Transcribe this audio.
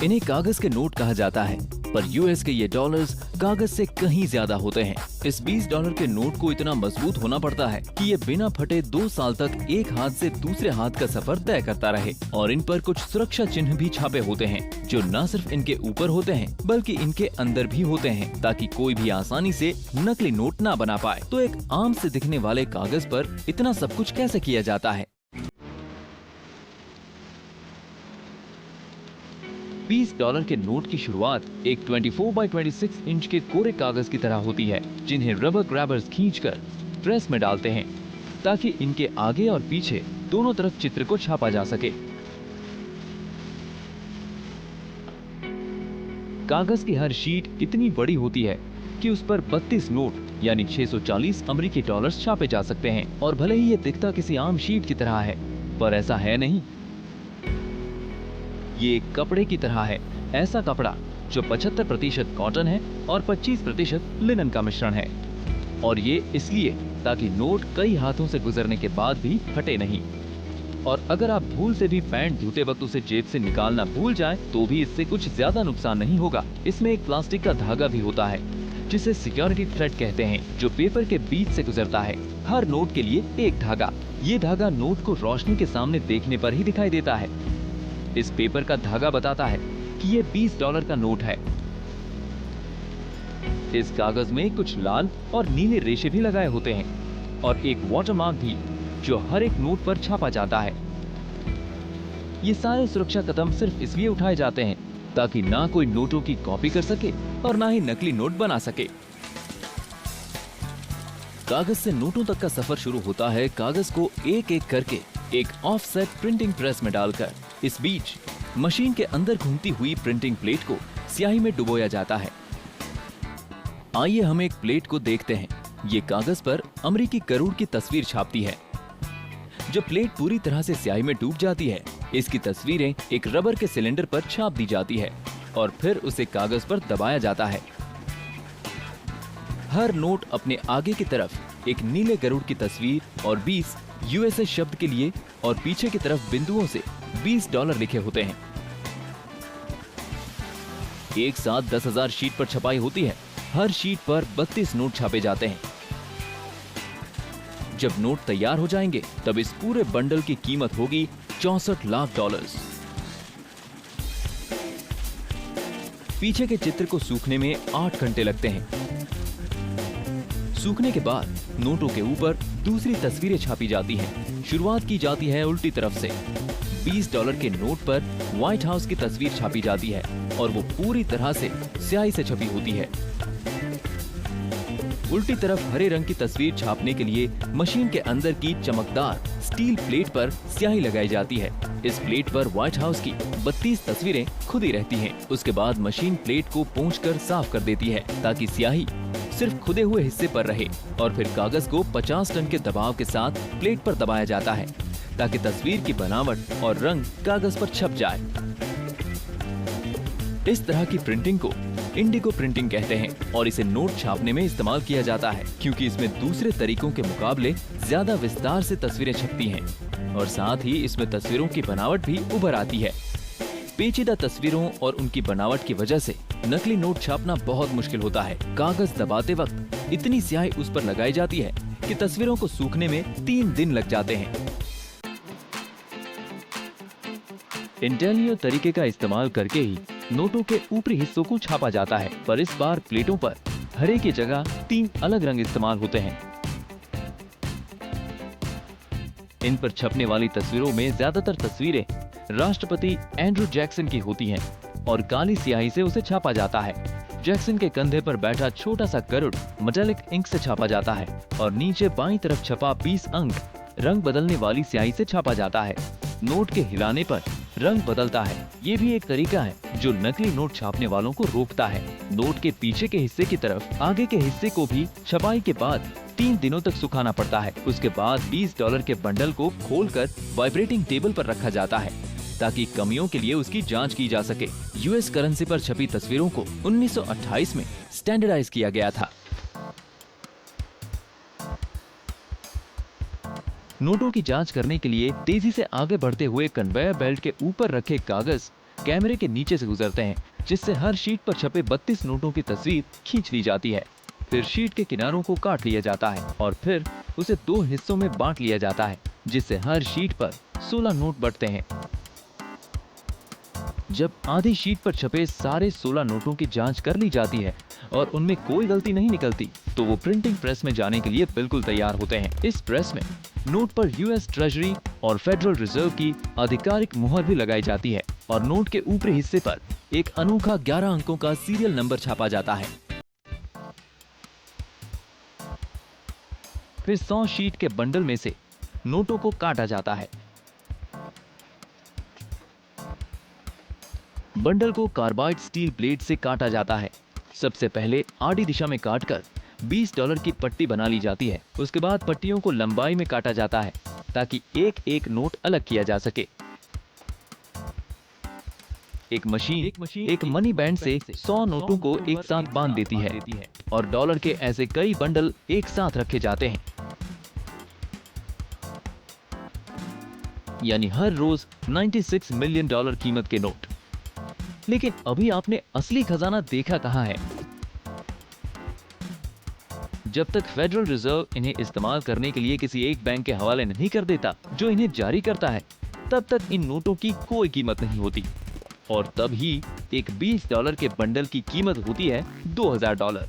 इन्हें कागज के नोट कहा जाता है, पर यूएस के ये डॉलर्स कागज से कहीं ज्यादा होते हैं। इस $20 के नोट को इतना मजबूत होना पड़ता है कि ये बिना फटे 2 साल तक एक हाथ से दूसरे हाथ का सफर तय करता रहे। और इन पर कुछ सुरक्षा चिन्ह भी छापे होते हैं, जो न सिर्फ इनके ऊपर होते हैं बल्कि इनके अंदर भी होते हैं, ताकि कोई भी आसानी से नकली नोट ना बना पाए। तो एक आम से दिखने वाले कागज पर इतना सब कुछ कैसे किया जाता है? $20 के नोट की शुरुआत एक 24 बाई 26 इंच के कोरे कागज की तरह होती है, जिन्हें रबर ग्रैबर्स खींचकर प्रेस में डालते हैं ताकि इनके आगे और पीछे दोनों तरफ चित्र को छापा जा सके। कागज की हर शीट इतनी बड़ी होती है कि उस पर 32 नोट यानी 640 अमेरिकी डॉलर्स छापे जा सकते हैं। और भले ही ये दिखता किसी आम शीट की तरह है, पर ऐसा है नहीं। ये एक कपड़े की तरह है, ऐसा कपड़ा जो 75% कॉटन है और 25% लिनन का मिश्रण है। और ये इसलिए ताकि नोट कई हाथों से गुजरने के बाद भी फटे नहीं। और अगर आप भूल से भी पैंट धोते वक्त उसे जेब से निकालना भूल जाएं, तो भी इससे कुछ ज्यादा नुकसान नहीं होगा। इसमें एक प्लास्टिक का धागा भी होता है जिसे सिक्योरिटी थ्रेड कहते हैं, जो पेपर के बीच से गुजरता है। हर नोट के लिए एक धागा। ये धागा नोट को रोशनी के सामने देखने पर ही दिखाई देता है। इस पेपर का धागा बताता है कि ये $20 का नोट है। इस कागज में कुछ लाल और नीले रेशे भी लगाए होते हैं और एक वाटरमार्क भी, जो हर एक नोट पर छापा जाता है। ये सारे सुरक्षा कदम सिर्फ इसलिए उठाए जाते हैं ताकि ना कोई नोटों की कॉपी कर सके और ना ही नकली नोट बना सके। कागज से नोटों तक का सफर शुरू होता है कागज को एक एक करके एक ऑफसेट प्रिंटिंग प्रेस में डालकर। इस बीच मशीन के अंदर घूमती हुई प्रिंटिंग प्लेट को स्याही में डुबोया जाता है। आइए हम एक प्लेट को देखते हैं। ये कागज पर अमेरिकी करोड़ की तस्वीर छापती है। जब प्लेट पूरी तरह से स्याही में डूब जाती है, इसकी तस्वीरें एक रबर के सिलेंडर पर छाप दी जाती है और फिर उसे कागज पर दबाया जाता है। हर नोट अपने आगे की तरफ एक नीले गरुड़ की तस्वीर और 20 यूएसए शब्द के लिए और पीछे की तरफ बिंदुओं से $20 लिखे होते हैं। एक साथ 10,000 शीट पर छपाई होती है। हर शीट पर 32 नोट छापे जाते हैं। जब नोट तैयार हो जाएंगे, तब इस पूरे बंडल की कीमत होगी $64 लाख। पीछे के चित्र को सूखने में 8 घंटे लगते हैं। सूखने के बाद नोटों के ऊपर दूसरी तस्वीरें छापी जाती हैं। शुरुआत की जाती है उल्टी तरफ से। $20 के नोट पर व्हाइट हाउस की तस्वीर छापी जाती है और वो पूरी तरह से स्याही से छपी होती है। उल्टी तरफ हरे रंग की तस्वीर छापने के लिए मशीन के अंदर की चमकदार स्टील प्लेट पर स्याही लगाई जाती है। इस प्लेट पर व्हाइट हाउस की 32 तस्वीरें खुद ही रहती हैं। उसके बाद मशीन प्लेट को पोंछकर साफ कर देती है ताकि स्याही सिर्फ खुदे हुए हिस्से पर रहे। और फिर कागज को 50 टन के दबाव के साथ प्लेट पर दबाया जाता है ताकि तस्वीर की बनावट और रंग कागज पर छप जाए। इस तरह की प्रिंटिंग को इंडिगो प्रिंटिंग कहते हैं और इसे नोट छापने में इस्तेमाल किया जाता है, क्योंकि इसमें दूसरे तरीकों के मुकाबले ज्यादा विस्तार से तस्वीरें छपती हैं और साथ ही इसमें तस्वीरों की बनावट भी उभर आती है। पेचीदा तस्वीरों और उनकी बनावट की वजह से नकली नोट छापना बहुत मुश्किल होता है। कागज दबाते वक्त इतनी स्याही उस पर लगाई जाती है कि तस्वीरों को सूखने में 3 दिन लग जाते हैं। इंटेलियो तरीके का इस्तेमाल करके ही नोटों के ऊपरी हिस्सों को छापा जाता है, पर इस बार प्लेटों पर हरे की जगह 3 अलग रंग इस्तेमाल होते हैं। इन पर छपने वाली तस्वीरों में ज्यादातर तस्वीरें राष्ट्रपति एंड्रू जैक्सन की होती हैं और काली स्याही से उसे छापा जाता है। जैक्सन के कंधे पर बैठा छोटा सा गरुड़ मेटालिक इंक से छापा जाता है और नीचे बाईं तरफ छपा 20 अंक रंग बदलने वाली स्याही से छापा जाता है। नोट के हिलाने पर रंग बदलता है। ये भी एक तरीका है जो नकली नोट छापने वालों को रोकता है। नोट के पीछे के हिस्से की तरफ आगे के हिस्से को भी छपाई के बाद 3 दिनों तक सुखाना पड़ता है। उसके बाद $20 के बंडल को खोलकर वाइब्रेटिंग टेबल पर रखा जाता है ताकि कमियों के लिए उसकी जांच की जा सके। यूएस करेंसी पर छपी तस्वीरों को 1928 में स्टैंडर्डाइज किया गया था। नोटों की जांच करने के लिए तेजी से आगे बढ़ते हुए कन्वेयर बेल्ट के ऊपर रखे कागज कैमरे के नीचे से गुजरते हैं, जिससे हर शीट पर छपे 32 नोटों की तस्वीर खींच ली जाती है। फिर शीट के किनारों को काट लिया जाता है और फिर उसे 2 हिस्सों में बांट लिया जाता है, जिससे हर शीट पर 16 नोट बंटते हैं। जब आधी शीट पर छपे सारे 16 नोटों की जांच कर ली जाती है और उनमें कोई गलती नहीं निकलती, तो वो प्रिंटिंग प्रेस में जाने के लिए बिल्कुल तैयार होते हैं। इस प्रेस में नोट पर यूएस ट्रेजरी और फेडरल रिजर्व की आधिकारिक मुहर भी लगाई जाती है और नोट के ऊपरी हिस्से पर एक अनोखा 11 अंकों का सीरियल नंबर छापा जाता है। फिर 100 शीट के बंडल में से नोटों को काटा जाता है। बंडल को कार्बाइड स्टील ब्लेड से काटा जाता है। सबसे पहले आड़ी दिशा में काटकर $20 की पट्टी बना ली जाती है। उसके बाद पट्टियों को लंबाई में काटा जाता है ताकि एक एक नोट अलग किया जा सके। एक मशीन एक मनी बैंड से 100 नोटों को एक साथ बांध देती है और डॉलर के ऐसे कई बंडल एक साथ रखे जाते हैं। यानी हर रोज $96 मिलियन कीमत के नोट। लेकिन अभी आपने असली खजाना देखा कहां है? जब तक फेडरल रिजर्व इन्हें इस्तेमाल करने के लिए किसी एक बैंक के हवाले नहीं कर देता जो इन्हें जारी करता है, तब तक इन नोटों की कोई कीमत नहीं होती। और तब ही एक $20 के बंडल की कीमत होती है $2000।